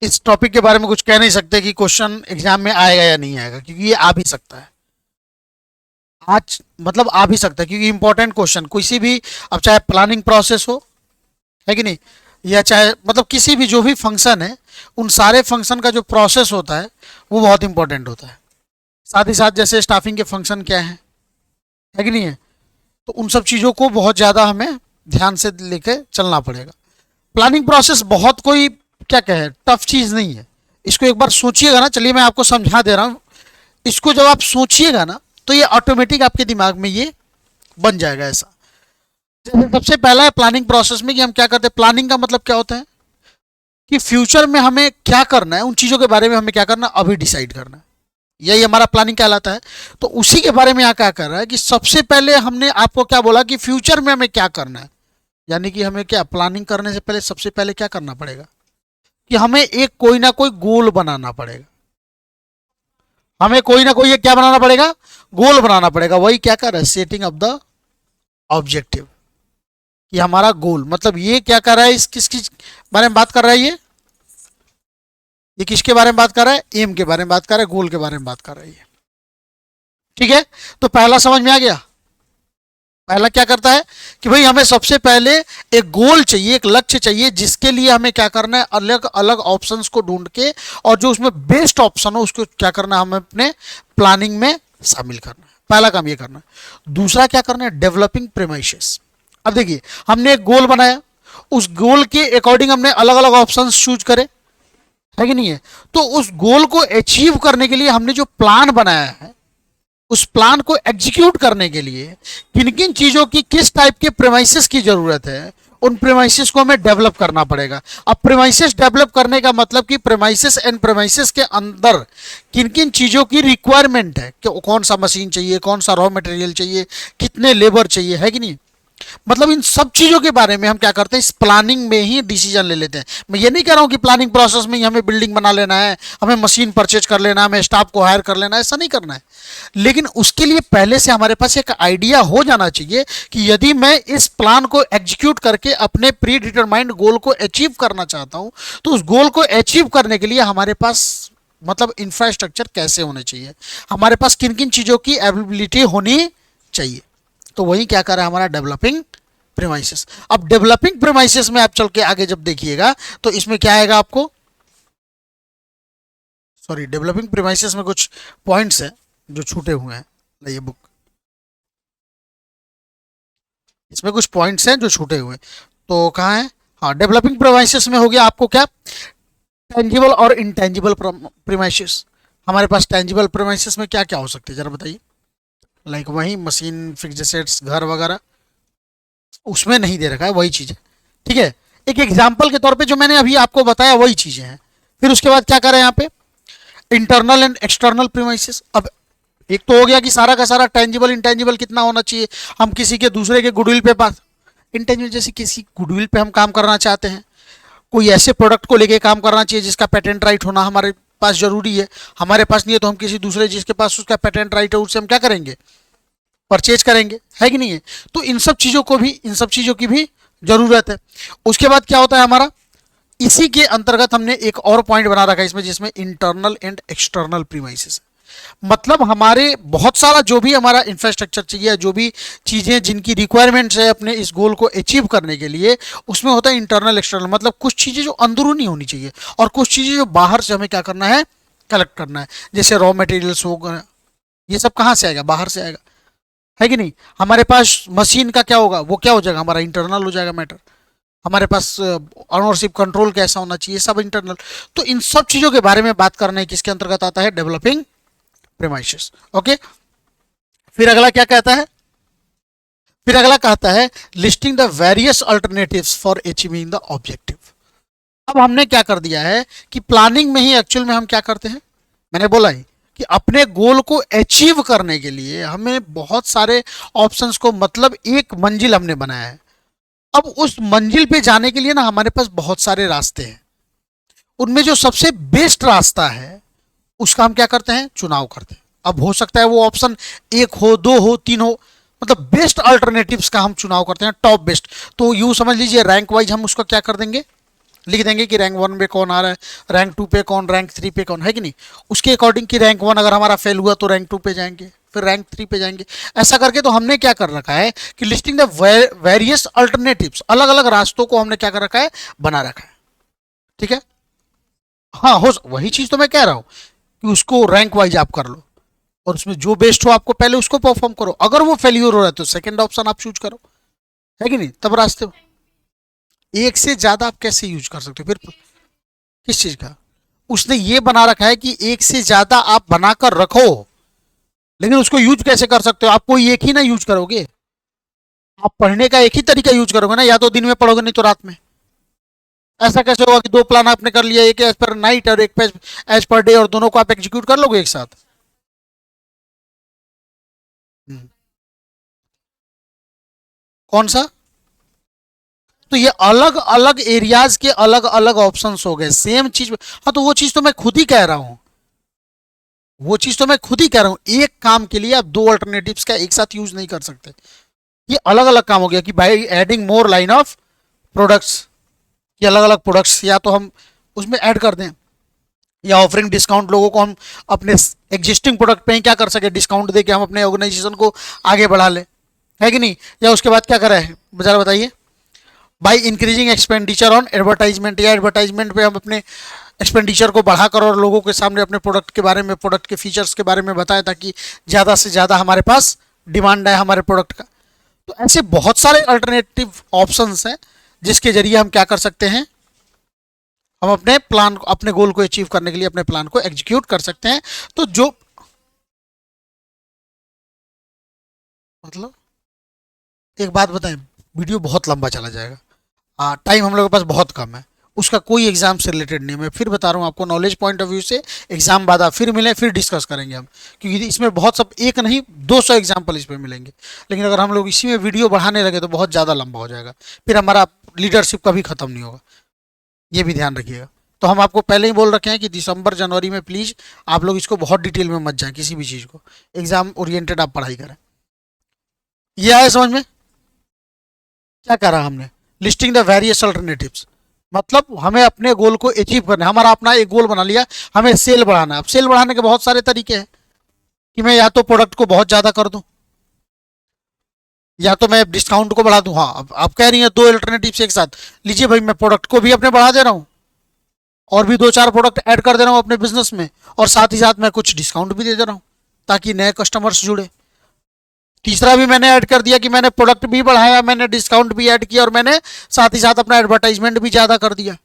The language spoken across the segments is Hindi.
इस टॉपिक के बारे में कुछ कह नहीं सकते कि क्वेश्चन एग्जाम में आएगा या नहीं आएगा, क्योंकि ये आ भी सकता है। आज मतलब आ भी सकता है क्योंकि इंपॉर्टेंट क्वेश्चन किसी भी, अब चाहे प्लानिंग प्रोसेस हो, है कि नहीं, या चाहे मतलब किसी भी जो भी फंक्शन है, उन सारे फंक्शन का जो प्रोसेस होता है वो बहुत इंपॉर्टेंट होता है। साथ ही साथ जैसे स्टाफिंग के फंक्शन क्या है कि नहीं है, तो उन सब चीज़ों को बहुत ज़्यादा हमें ध्यान से लेके चलना पड़ेगा। प्लानिंग प्रोसेस बहुत कोई क्या कहे टफ चीज़ नहीं है। इसको एक बार सोचिएगा ना, चलिए मैं आपको समझा दे रहा हूँ। इसको जब आप सोचिएगा ना तो ये ऑटोमेटिक आपके दिमाग में ये बन जाएगा ऐसा। जैसे सबसे पहला है प्लानिंग प्रोसेस में कि हम क्या करते हैं। प्लानिंग का मतलब क्या होता है कि फ्यूचर में हमें क्या करना है, उन चीज़ों के बारे में हमें क्या करना है अभी डिसाइड करना है, यही हमारा प्लानिंग कहलाता है। तो उसी के बारे में यहाँ क्या कर रहा है कि सबसे पहले हमने आपको क्या बोला कि फ्यूचर में हमें क्या करना है, यानी कि हमें क्या प्लानिंग करने से पहले सबसे पहले क्या करना पड़ेगा कि हमें एक कोई ना कोई गोल बनाना पड़ेगा। हमें कोई ना कोई ये क्या बनाना पड़ेगा, गोल बनाना पड़ेगा। वही क्या कर रहा है, सेटिंग ऑफ द ऑब्जेक्टिव, कि हमारा गोल मतलब ये क्या कर रहा है, इस किसकी बारे में बात कर रहा है, ये किसके बारे में बात कर रहा है, एम के बारे में बात कर रहा है, गोल के बारे में बात कर रहा है ये। ठीक है, तो पहला समझ में आ गया। पहला क्या करता है कि भाई हमें सबसे पहले एक गोल चाहिए, एक लक्ष्य चाहिए, जिसके लिए हमें क्या करना है, अलग अलग ऑप्शंस को ढूंढ के और जो उसमें बेस्ट ऑप्शन हो उसको क्या करना है, हमें अपने प्लानिंग में शामिल करना है। पहला काम ये करना है। दूसरा क्या करना है, डेवलपिंग प्रेमाइसेस। अब देखिए हमने एक गोल बनाया, उस गोल के अकॉर्डिंग हमने अलग अलग ऑप्शंस चूज करे, है कि नहीं है। तो उस गोल को अचीव करने के लिए हमने जो प्लान बनाया है, उस प्लान को एग्जीक्यूट करने के लिए किन किन चीजों की, किस टाइप के प्रेमाइसेस की जरूरत है, उन प्रेमाइसेस को हमें डेवलप करना पड़ेगा। अब प्रेमाइसेस डेवलप करने का मतलब कि प्रेमाइसेस एंड प्रेमाइसेस के अंदर किन किन चीजों की रिक्वायरमेंट है, कि कौन सा मशीन चाहिए, कौन सा रॉ मटेरियल चाहिए, कितने लेबर चाहिए, है कि नहीं। मतलब इन सब चीजों के बारे में हम क्या करते हैं, इस प्लानिंग में ही डिसीजन ले लेते हैं। मैं ये नहीं कह रहा हूं कि प्लानिंग प्रोसेस में ही हमें बिल्डिंग बना लेना है, हमें मशीन परचेज कर लेना है, हमें स्टाफ को हायर कर लेना है, ऐसा नहीं करना है। लेकिन उसके लिए पहले से हमारे पास एक आइडिया हो जाना चाहिए कि यदि मैं इस प्लान को एग्जीक्यूट करके अपने प्री डिटरमाइंड गोल को अचीव करना चाहता हूं, तो उस गोल को अचीव करने के लिए हमारे पास मतलब इंफ्रास्ट्रक्चर कैसे होने चाहिए, हमारे पास किन किन चीज़ों की अवेलेबिलिटी होनी चाहिए। तो वही क्या कर रहा है हमारा डेवलपिंग प्रेमाइसेस। अब डेवलपिंग प्रेमाइसेस में आप चल के आगे जब देखिएगा तो इसमें क्या आएगा आपको, सॉरी डेवलपिंग प्रेमाइसेस में कुछ पॉइंट्स हैं जो छूटे हुए हैं। ये बुक, इसमें कुछ पॉइंट्स हैं जो छूटे हुए हैं, तो कहाँ है, हाँ डेवलपिंग प्रेमाइसेस में हो गया आपको क्या, टेंजिबल और इनटेंजिबल प्रेमाइसेस। हमारे पास टेंजिबल प्रेमाइसेस में क्या क्या हो सकते हैं जरा बताइए। लाइक वही मशीन, फिक्स्ड एसेट्स, घर वगैरह, उसमें नहीं दे रखा है वही चीज़ है। ठीक है, एक एग्जाम्पल के तौर पे जो मैंने अभी आपको बताया वही चीज़ें हैं। फिर उसके बाद क्या करें यहाँ पे, इंटरनल एंड एक्सटर्नल प्रीमाइसेस। अब एक तो हो गया कि सारा का सारा टेंजिबल इंटेंजिबल कितना होना चाहिए, हम किसी के दूसरे के गुडविल पे पास, इंटेंजिबल जैसे किसी गुडविल पे हम काम करना चाहते हैं, कोई ऐसे प्रोडक्ट को लेके काम करना चाहिए जिसका पेटेंट राइट होना हमारे पास जरूरी है। हमारे पास नहीं है तो हम किसी दूसरे जिसके पास उसका पेटेंट राइट है उससे हम क्या करेंगे, परचेज करेंगे, है कि नहीं है। तो इन सब चीज़ों को भी, इन सब चीज़ों की भी ज़रूरत है। उसके बाद क्या होता है हमारा, इसी के अंतर्गत हमने एक और पॉइंट बना रखा है इसमें, जिसमें इंटरनल एंड एक्सटर्नल प्रीमाइसेस। मतलब हमारे बहुत सारा जो भी हमारा इंफ्रास्ट्रक्चर चाहिए, जो भी चीज़ें जिनकी रिक्वायरमेंट्स है अपने इस गोल को अचीव करने के लिए, उसमें होता है इंटरनल एक्सटर्नल। मतलब कुछ चीज़ें जो अंदरूनी होनी चाहिए और कुछ चीज़ें जो बाहर से हमें क्या करना है, कलेक्ट करना है। जैसे रॉ मटेरियल्स होगा, ये सब कहाँ से आएगा, बाहर से आएगा, है कि नहीं। हमारे पास मशीन का क्या होगा, वो क्या हो जाएगा, हमारा इंटरनल हो जाएगा मैटर। हमारे पास ऑनरशिप कंट्रोल कैसा होना चाहिए, सब इंटरनल। तो इन सब चीज़ों के बारे में बात करना है, किसके अंतर्गत आता है, डेवलपिंग प्रेमाइसेस। ओके, फिर अगला क्या कहता है, फिर अगला कहता है listing the various alternatives for achieving the objective. अब हमने क्या कर दिया है कि प्लानिंग में ही एक्चुअल में हम क्या करते हैं, मैंने बोला ही कि अपने गोल को अचीव करने के लिए हमें बहुत सारे ऑप्शंस को, मतलब एक मंजिल हमने बनाया है। अब उस मंजिल पे जाने के लिए ना हमारे पास बहुत सारे रास्ते हैं, उनमें जो सबसे बेस्ट रास्ता है उसका हम क्या करते हैं, चुनाव करते हैं। अब हो सकता है वो ऑप्शन एक हो, दो हो, तीन हो, मतलब बेस्ट अल्टरनेटिव्स का हम चुनाव करते हैं, टॉप बेस्ट। तो यूं समझ लीजिए रैंक वाइज हम उसका क्या कर देंगे, लिख देंगे कि रैंक 1 पे कौन आ रहा है, रैंक 2 पे कौन, रैंक 3 पे कौन, है कि नहीं। उसके अकॉर्डिंग कि रैंक 1 अगर हमारा फेल हुआ तो रैंक 2 पे जाएंगे, फिर रैंक 3 पे जाएंगे। ऐसा करके तो हमने क्या कर रखा है कि लिस्टिंग द वेरियस अल्टरनेटिव्स, अलग अलग रास्तों को हमने क्या कर रखा है, बना रखा है। ठीक है, हाँ हो वही चीज तो मैं कह रहा हूँ कि उसको रैंक वाइज आप कर लो, और उसमें जो बेस्ट हो आपको पहले उसको परफॉर्म करो। अगर वो फेल्यूर हो रहा है तो सेकंड ऑप्शन आप चूज करो, है कि नहीं। तब रास्ते एक से ज्यादा आप कैसे यूज कर सकते हो फिर, किस चीज का। उसने ये बना रखा है कि एक से ज्यादा आप बनाकर रखो, लेकिन उसको यूज कैसे कर सकते हो, आप कोई एक ही ना यूज करोगे। आप पढ़ने का एक ही तरीका यूज करोगे ना, या तो दिन में पढ़ोगे नहीं तो रात में। ऐसा कैसे होगा कि दो प्लान आपने कर लिया, एक एज पर नाइट और एक एज पर डे, और दोनों को आप एग्जीक्यूट कर लोगे एक साथ। हम्म, कौन सा। तो ये अलग अलग एरियाज के अलग अलग ऑप्शंस हो गए सेम चीज। हाँ तो वो चीज तो मैं खुद ही कह रहा हूं, वो चीज तो मैं खुद ही कह रहा हूं, एक काम के लिए आप दो अल्टरनेटिव्स का एक साथ यूज नहीं कर सकते। ये अलग अलग काम हो गया कि by adding more line of products, ये अलग अलग प्रोडक्ट्स या तो हम उसमें ऐड कर दें, या ऑफरिंग डिस्काउंट, लोगों को हम अपने एग्जिस्टिंग प्रोडक्ट पे ही क्या कर सके, डिस्काउंट दे के हम अपने ऑर्गेनाइजेशन को आगे बढ़ा ले, है कि नहीं। या उसके बाद क्या करा है जरा बताइए, by increasing expenditure on advertisement, या एडवर्टाइजमेंट पे हम अपने एक्सपेंडिचर को बढ़ाकर और लोगों के सामने अपने प्रोडक्ट के बारे में, प्रोडक्ट के फीचर्स के बारे में बताएं, ताकि ज़्यादा से ज़्यादा हमारे पास डिमांड है हमारे प्रोडक्ट का। तो ऐसे बहुत सारे अल्टरनेटिव ऑप्शंस हैं जिसके जरिए हम क्या कर सकते हैं, हम अपने प्लान, अपने गोल को अचीव करने के लिए अपने प्लान को एग्जीक्यूट कर सकते हैं। तो जो मतलब, एक बात बताएं, वीडियो बहुत लंबा चला जाएगा, टाइम हम लोग के पास बहुत कम है, उसका कोई एग्जाम से रिलेटेड नहीं है। मैं फिर बता रहा हूँ आपको, नॉलेज पॉइंट ऑफ व्यू से एग्जाम बाद आप फिर मिलें, फिर डिस्कस करेंगे हम, क्योंकि इसमें बहुत सब एक नहीं 200 एग्जाम्पल इसमें मिलेंगे। लेकिन अगर हम लोग इसी में वीडियो बढ़ाने लगे तो बहुत ज़्यादा लंबा हो जाएगा, फिर हमारा लीडरशिप कभी ख़त्म नहीं होगा, ये भी ध्यान रखिएगा। तो हम आपको पहले ही बोल रखे हैं कि दिसंबर जनवरी में प्लीज़ आप लोग इसको बहुत डिटेल में मत जाएं, किसी भी चीज़ को एग्जाम ओरिएंटेड आप पढ़ाई करें। ये आया समझ में, क्या करा हमने, लिस्टिंग द वेरियस अल्टरनेटिव्स, मतलब हमें अपने गोल को अचीव करना है। हमारा अपना एक गोल बना लिया, हमें सेल बढ़ाना है। अब सेल बढ़ाने के बहुत सारे तरीके हैं कि मैं या तो प्रोडक्ट को बहुत ज़्यादा कर दूं, या तो मैं डिस्काउंट को बढ़ा दूं। हाँ अब आप कह रही हैं दो अल्टरनेटिव्स एक साथ, लीजिए भाई, मैं प्रोडक्ट को भी अपने बढ़ा दे रहा हूँ और भी दो चार प्रोडक्ट ऐड कर दे रहा हूँ अपने बिजनेस में, और साथ ही साथ मैं कुछ डिस्काउंट भी दे दे रहा हूँ ताकि नए कस्टमर्स जुड़े। तीसरा भी मैंने ऐड कर दिया कि मैंने प्रोडक्ट भी बढ़ाया, मैंने डिस्काउंट भी ऐड किया, और मैंने साथ ही साथ अपना एडवर्टाइजमेंट भी ज़्यादा कर दिया।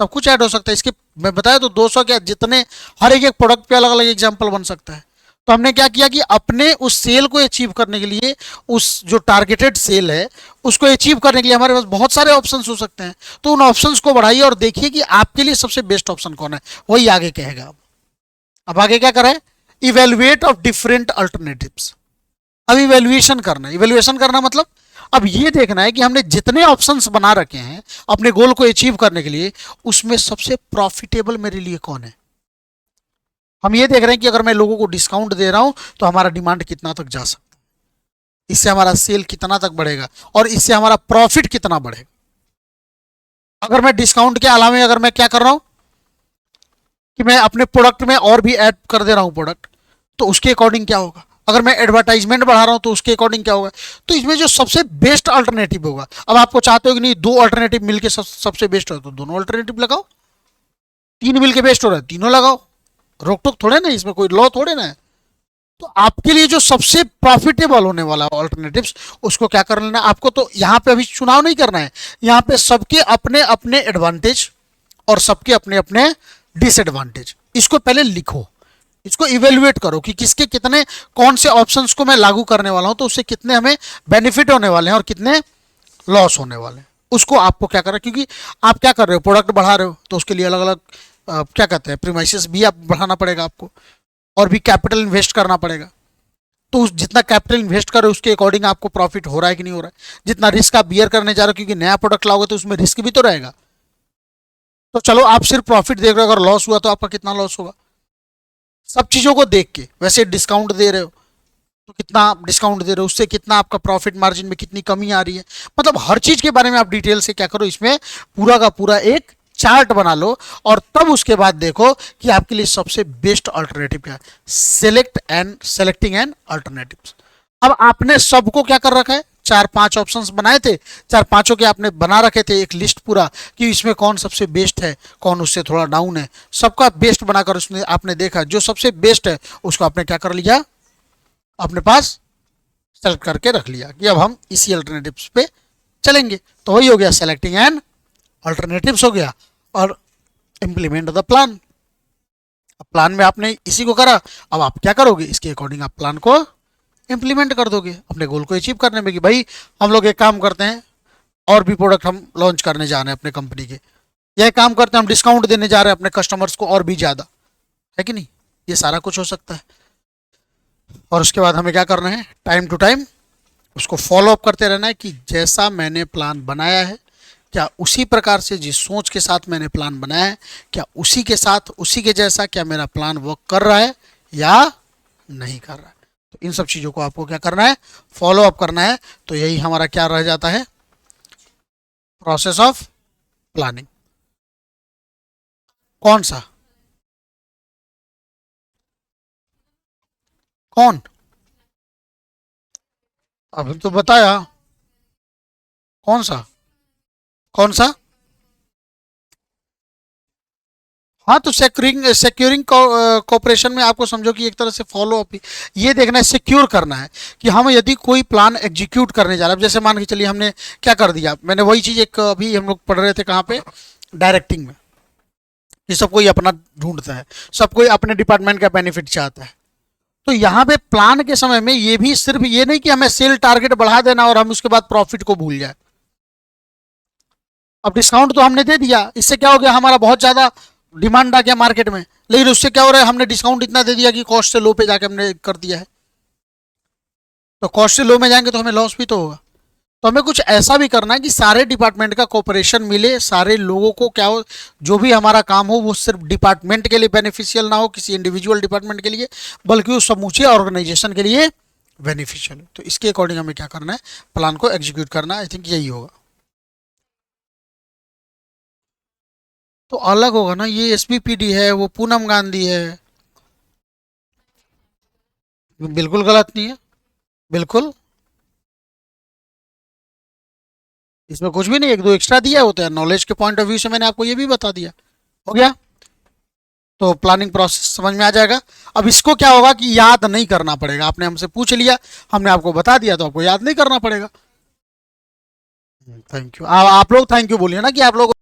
सब कुछ ऐड हो सकता है इसके, मैं बताया तो 200 क्या, जितने हर एक एक प्रोडक्ट पे अलग अलग एग्जाम्पल बन सकता है। तो हमने क्या किया कि अपने उस सेल को अचीव करने के लिए, उस जो टारगेटेड सेल है उसको अचीव करने के लिए हमारे पास बहुत सारे ऑप्शंस हो सकते हैं। तो उन ऑप्शंस को बढ़ाइए और देखिए कि आपके लिए सबसे बेस्ट ऑप्शन कौन है, वही आगे कहेगा। अब आगे क्या करें, इवेल्युएट ऑफ डिफरेंट अल्टरनेटिव्स। अब इवेल्युएशन करना, इवेल्युएशन करना मतलब अब ये देखना है कि हमने जितने ऑप्शंस बना रखे हैं अपने गोल को अचीव करने के लिए, उसमें सबसे प्रॉफिटेबल मेरे लिए कौन है। हम ये देख रहे हैं कि अगर मैं लोगों को डिस्काउंट दे रहा हूं तो हमारा डिमांड कितना तक जा सकता है, इससे हमारा सेल कितना तक बढ़ेगा, और इससे हमारा प्रॉफिट कितना बढ़ेगा। अगर मैं डिस्काउंट के अलावा अगर मैं क्या कर रहा हूं कि मैं अपने प्रोडक्ट में और भी ऐड कर दे रहा हूं प्रोडक्ट, तो उसके अकॉर्डिंग क्या होगा। अगर मैं एडवर्टाइजमेंट बढ़ा रहा हूं तो उसके अकॉर्डिंग क्या होगा। तो इसमें जो सबसे बेस्ट अल्टरनेटिव होगा, अब आपको चाहते हो कि नहीं दो अल्टरनेटिव मिलके सबसे बेस्ट हो, तो दोनों अल्टरनेटिव लगाओ। तीन मिलके बेस्ट हो रहा है, तीनों लगाओ, रोक टोक थोड़े ना, इसमें कोई लॉ थोड़े ना है। तो आपके लिए जो सबसे प्रॉफिटेबल होने वाला ऑल्टरनेटिव्स, उसको क्या कर लेना आपको। तो यहाँ पे अभी चुनाव नहीं करना है, यहाँ पे सबके अपने अपने एडवांटेज और सबके अपने अपने डिसएडवांटेज, इसको पहले लिखो, इसको इवेल्युएट करो कि किसके कितने, कौन से ऑप्शंस को मैं लागू करने वाला हूं तो उससे कितने हमें बेनिफिट होने वाले हैं और कितने लॉस होने वाले हैं। उसको आपको क्या करना है, क्योंकि आप क्या कर रहे हो, प्रोडक्ट बढ़ा रहे हो, तो उसके लिए अलग अलग क्या कहते हैं प्रीमाइसेस भी आप बढ़ाना पड़ेगा आपको, और भी कैपिटल इन्वेस्ट करना पड़ेगा। तो उस जितना कैपिटल इन्वेस्ट करो उसके अकॉर्डिंग आपको प्रॉफिट हो रहा है कि नहीं हो रहा है। जितना रिस्क आप बियर करने जा रहे हो, क्योंकि नया प्रोडक्ट लाओगे तो उसमें रिस्क भी तो रहेगा। तो चलो आप सिर्फ प्रॉफिट देख रहे हो, अगर लॉस हुआ तो आपका कितना लॉस होगा, सब चीज़ों को देख के। वैसे डिस्काउंट दे रहे हो तो कितना आप डिस्काउंट दे रहे हो, उससे कितना आपका प्रॉफिट मार्जिन में कितनी कमी आ रही है, मतलब हर चीज के बारे में आप डिटेल से क्या करो, इसमें पूरा का पूरा एक चार्ट बना लो, और तब उसके बाद देखो कि आपके लिए सबसे बेस्ट अल्टरनेटिव क्या है। Selecting and alternatives. अब आपने सबको क्या कर रखा है, चार पांच ऑप्शंस बनाए थे, चार पांचों के आपने बना रखे थे एक लिस्ट पूरा कि इसमें कौन सबसे बेस्ट है, कौन उससे थोड़ा डाउन है, सबका बेस्ट बनाकर उसमें आपने देखा जो सबसे बेस्ट है उसको आपने क्या कर लिया, अपने पास सेलेक्ट करके रख लिया कि अब हम इसी अल्टरनेटिव्स पे चलेंगे। तो वही हो गया, सेलेक्टिंग एंड अल्टरनेटिव्स हो गया, और इम्प्लीमेंट द प्लान। अब प्लान में आपने इसी को करा, अब आप क्या करोगे, इसके अकॉर्डिंग आप प्लान को इम्प्लीमेंट कर दोगे अपने गोल को अचीव करने में, कि भाई हम लोग एक काम करते हैं, और भी प्रोडक्ट हम लॉन्च करने जा रहे हैं अपने कंपनी के, यह काम करते हैं हम डिस्काउंट देने जा रहे हैं अपने कस्टमर्स को और भी ज़्यादा, है कि नहीं, ये सारा कुछ हो सकता है। और उसके बाद हमें क्या करना है, टाइम टू टाइम उसको फॉलो अप करते रहना है कि जैसा मैंने प्लान बनाया है, क्या उसी प्रकार से जिस सोच के साथ मैंने प्लान बनाया है, क्या उसी के साथ उसी के जैसा क्या मेरा प्लान वर्क कर रहा है या नहीं कर रहा है। तो इन सब चीज़ों को आपको क्या करना है, फॉलो अप करना है। तो यही हमारा क्या रह जाता है, प्रोसेस ऑफ प्लानिंग। कौन सा, कौन, अभी तो बताया, कौन सा, कौन सा। हाँ, तो सिक्योरिंग कॉपरेशन में आपको समझो कि एक तरह से फॉलो अप, ये देखना है, सिक्योर करना है कि हम यदि कोई प्लान एग्जीक्यूट करने जा रहे हैं, जैसे मान के चलिए हमने क्या कर दिया, मैंने वही चीज़ एक अभी हम लोग पढ़ रहे थे कहाँ पे, डायरेक्टिंग में, कि सब कोई अपना ढूंढता है, सब कोई अपने डिपार्टमेंट का बेनिफिट चाहता है। तो यहाँ पे प्लान के समय में ये भी सिर्फ ये नहीं कि हमें सेल टारगेट बढ़ा देना और हम उसके बाद प्रॉफिट को भूल जाए। अब डिस्काउंट तो हमने दे दिया, इससे क्या हो गया, हमारा बहुत ज़्यादा डिमांड आ गया मार्केट में, लेकिन उससे क्या हो रहा है, हमने डिस्काउंट इतना दे दिया कि कॉस्ट से लो पे जाके हमने कर दिया है। तो कॉस्ट से लो में जाएंगे तो हमें लॉस भी तो होगा। तो हमें कुछ ऐसा भी करना है कि सारे डिपार्टमेंट का कोऑपरेशन मिले, सारे लोगों को क्या हो, जो भी हमारा काम हो वो सिर्फ डिपार्टमेंट के लिए बेनिफिशियल ना हो, किसी इंडिविजुअल डिपार्टमेंट के लिए, बल्कि उस समूचे ऑर्गेनाइजेशन के लिए बेनिफिशियल हो। तो इसके अकॉर्डिंग हमें क्या करना है, प्लान को एग्जीक्यूट करना है। आई थिंक यही होगा। तो अलग होगा ना, ये एसबीपीडी है, वो पूनम गांधी है। बिल्कुल गलत नहीं है, बिल्कुल, इसमें कुछ भी नहीं, एक दो एक्स्ट्रा दिया होता है, नॉलेज के पॉइंट ऑफ व्यू से मैंने आपको ये भी बता दिया, हो गया। तो प्लानिंग प्रोसेस समझ में आ जाएगा। अब इसको क्या होगा कि याद नहीं करना पड़ेगा, आपने हमसे पूछ लिया, हमने आपको बता दिया, तो आपको याद नहीं करना पड़ेगा। थैंक यू, आप लोग थैंक यू बोलिए ना कि आप लोग